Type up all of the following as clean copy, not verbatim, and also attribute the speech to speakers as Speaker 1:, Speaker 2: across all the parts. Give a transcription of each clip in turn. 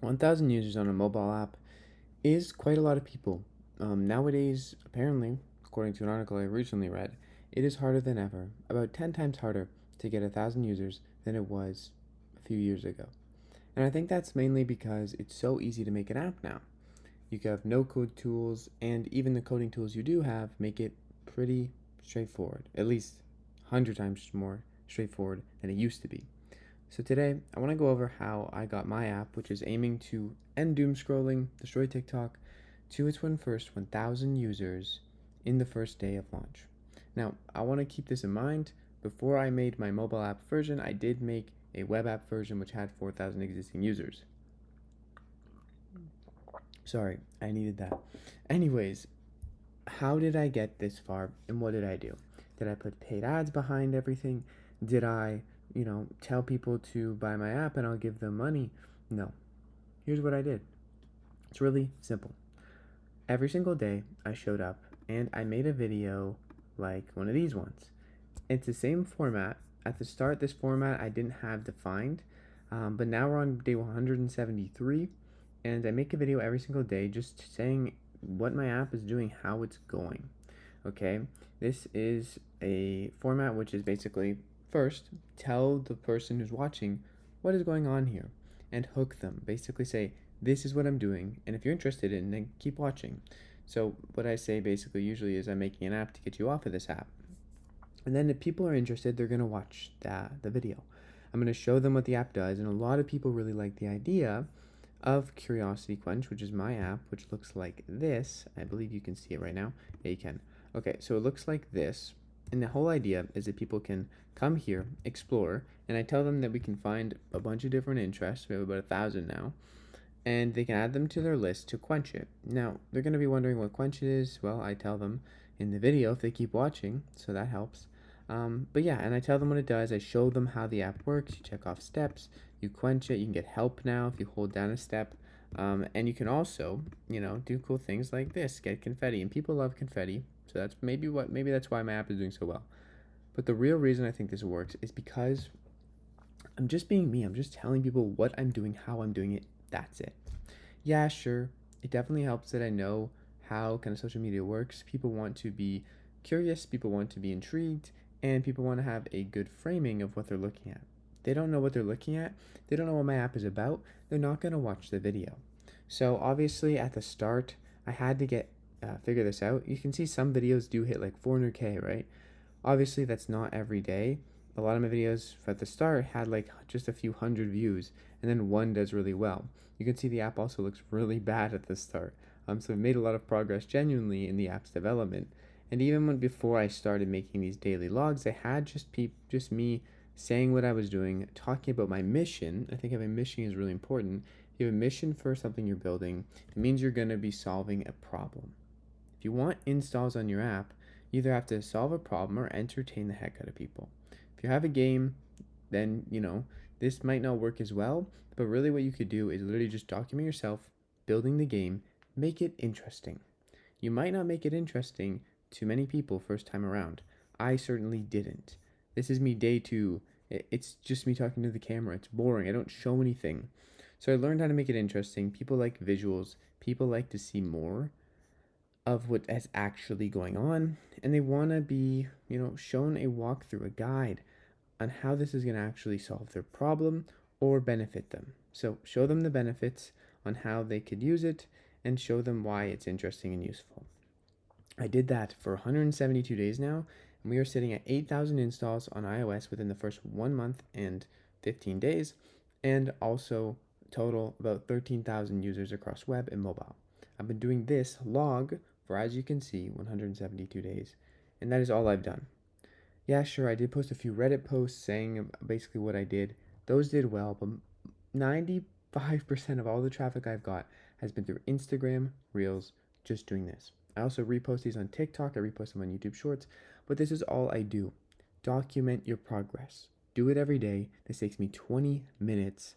Speaker 1: 1,000 users on a mobile app is quite a lot of people. Nowadays, apparently, according to an article I recently read, it is harder than ever, about 10 times harder to get 1,000 users than it was a few years ago. And I think that's mainly because it's so easy to make an app now. You can have no code tools, and even the coding tools you do have make it pretty straightforward, at least 100 times more straightforward than it used to be. So today, I want to go over how I got my app, which is aiming to end doom scrolling, destroy TikTok, to its first 1,000 users in the first day of launch. Now, I want to keep this in mind. Before I made my mobile app version, I did make a web app version which had 4,000 existing users. Sorry, I needed that. Anyways, how did I get this far and what did I do? Did I put paid ads behind everything? Did I, tell people to buy my app and I'll give them money? No. Here's what I did. It's really simple. Every single day I showed up and I made a video like one of these ones. It's the same format. At the start, this format I didn't have defined, but now we're on day 173 and I make a video every single day just saying what my app is doing, how it's going. Okay, this is a format which is basically first tell the person who's watching what is going on here and hook them. Basically say, this is what I'm doing, and if you're interested in it, then keep watching. So what I say basically usually is I'm making an app to get you off of this app. And then if people are interested, they're going to watch the video. I'm going to show them what the app does, and a lot of people really like the idea of Curiosity Quench, which is my app, which looks like this. I believe you can see it right now. Yeah, you can. Okay, so it looks like this. And the whole idea is that people can come here, explore, and I tell them that we can find a bunch of different interests. We have about 1,000 now. And they can add them to their list to quench it. Now, they're going to be wondering what quench it is. Well, I tell them in the video if they keep watching, so that helps. But yeah, and I tell them what it does. I show them how the app works. You check off steps. You quench it. You can get help now if you hold down a step. And you can also, do cool things like this. Get confetti, and people love confetti. So that's maybe that's why my app is doing so well. But the real reason I think this works is because I'm just being me. I'm just telling people what I'm doing, how I'm doing it. That's it. Yeah, sure. It definitely helps that I know how kind of social media works. People want to be curious, people want to be intrigued, and people want to have a good framing of what they're looking at. They don't know what they're looking at, they don't know what my app is about, they're not going to watch the video. So obviously at the start, I had to figure this out. You can see some videos do hit like 400K, right? Obviously that's not every day. A lot of my videos at the start had like just a few hundred views, and then one does really well. You can see the app also looks really bad at the start. So I've made a lot of progress genuinely in the app's development. And even before I started making these daily logs, I had just me saying what I was doing, talking about my mission. I think having a mission is really important. If you have a mission for something you're building, it means you're going to be solving a problem. If you want installs on your app, you either have to solve a problem or entertain the heck out of people. If you have a game, then, this might not work as well, but really what you could do is literally just document yourself building the game, make it interesting. You might not make it interesting to many people first time around. I certainly didn't. This is me day 2. It's just me talking to the camera. It's boring. I don't show anything. So I learned how to make it interesting. People like visuals. People like to see more of what is actually going on, and they want to be, shown a walkthrough, a guide on how this is going to actually solve their problem or benefit them. So show them the benefits on how they could use it and show them why it's interesting and useful. I did that for 172 days now, and we are sitting at 8,000 installs on iOS within the first 1 month and 15 days, and also total about 13,000 users across web and mobile. I've been doing this log for, as you can see, 172 days, and that is all I've done. Yeah, sure, I did post a few Reddit posts saying basically what I did. Those did well, but 95% of all the traffic I've got has been through Instagram, Reels, just doing this. I also repost these on TikTok, I repost them on YouTube Shorts, but this is all I do. Document your progress. Do it every day. This takes me 20 minutes,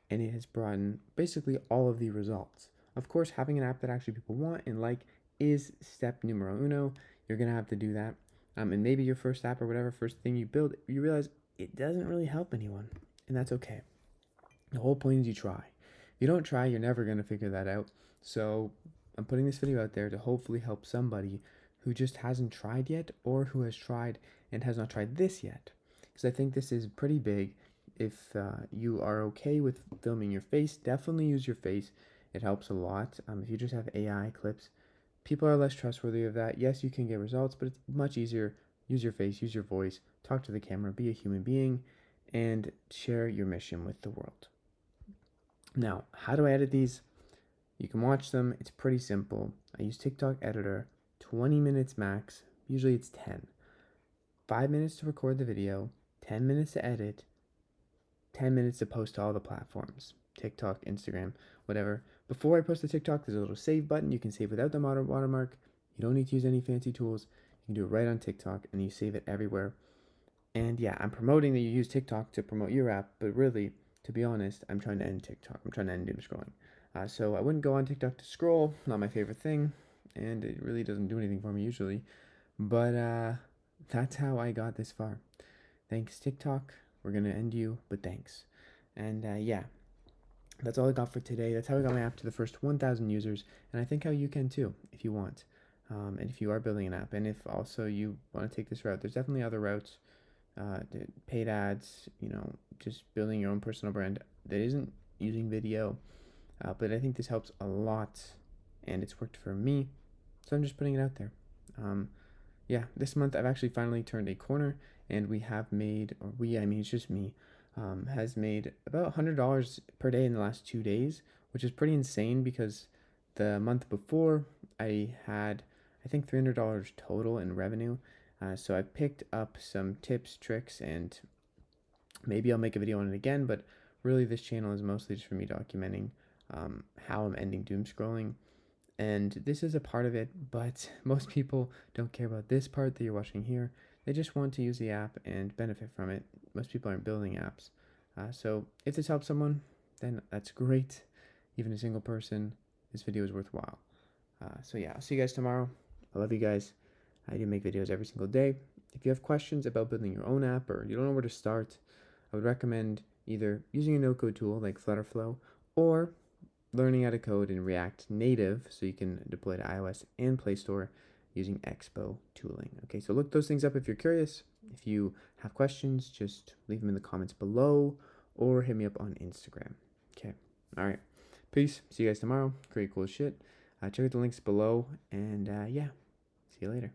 Speaker 1: and it has brought in basically all of the results. Of course, having an app that actually people want and like is step numero uno. You're going to have to do that. And maybe your first app or whatever first thing you build, you realize it doesn't really help anyone, and that's okay. The whole point is you try. you don't try, you're never going to figure that out. So I'm putting this video out there to hopefully help somebody who just hasn't tried yet, or who has tried and has not tried this yet. Because I think this is pretty big. If you are okay with filming your face, definitely use your face. It helps a lot. If you just have AI clips, people are less trustworthy of that. Yes, you can get results, but it's much easier. Use your face, use your voice, talk to the camera, be a human being, and share your mission with the world. Now, how do I edit these? You can watch them. It's pretty simple. I use TikTok editor, 20 minutes max. Usually it's 10. 5 minutes to record the video, 10 minutes to edit, 10 minutes to post to all the platforms. TikTok, Instagram, whatever. Before I post the TikTok, there's a little save button. You can save without the watermark. You don't need to use any fancy tools. You can do it right on TikTok, and you save it everywhere. And yeah, I'm promoting that you use TikTok to promote your app, but really, to be honest, I'm trying to end TikTok. I'm trying to end doom scrolling. So I wouldn't go on TikTok to scroll. Not my favorite thing, and it really doesn't do anything for me usually. But that's how I got this far. Thanks, TikTok. We're gonna end you, but thanks. And yeah, that's all I got for today. That's how I got my app to the first 1,000 users, and I think how you can too, if you want. And if you are building an app, and if also you want to take this route, there's definitely other routes. Paid ads, just building your own personal brand that isn't using video. But I think this helps a lot, and it's worked for me, so I'm just putting it out there. Yeah, this month I've actually finally turned a corner, and we have made, or we, I mean, it's just me, has made about $100 per day in the last 2 days, which is pretty insane because the month before I had, I think, $300 total in revenue. So I've picked up some tips, tricks, and maybe I'll make a video on it again, but really this channel is mostly just for me documenting how I'm ending doom scrolling. And this is a part of it, but most people don't care about this part that you're watching here. They just want to use the app and benefit from it. Most people aren't building apps. So if this helps someone, then that's great. Even a single person, this video is worthwhile. So yeah, I'll see you guys tomorrow. I love you guys. I do make videos every single day. If you have questions about building your own app, or you don't know where to start, I would recommend either using a no-code tool like Flutterflow, or learning how to code in React Native so you can deploy to iOS and Play Store using Expo tooling. Okay, so look those things up if you're curious. If you have questions, just leave them in the comments below or hit me up on Instagram. Okay, all right. Peace. See you guys tomorrow. Great, cool shit. Check out the links below, and yeah, see you later.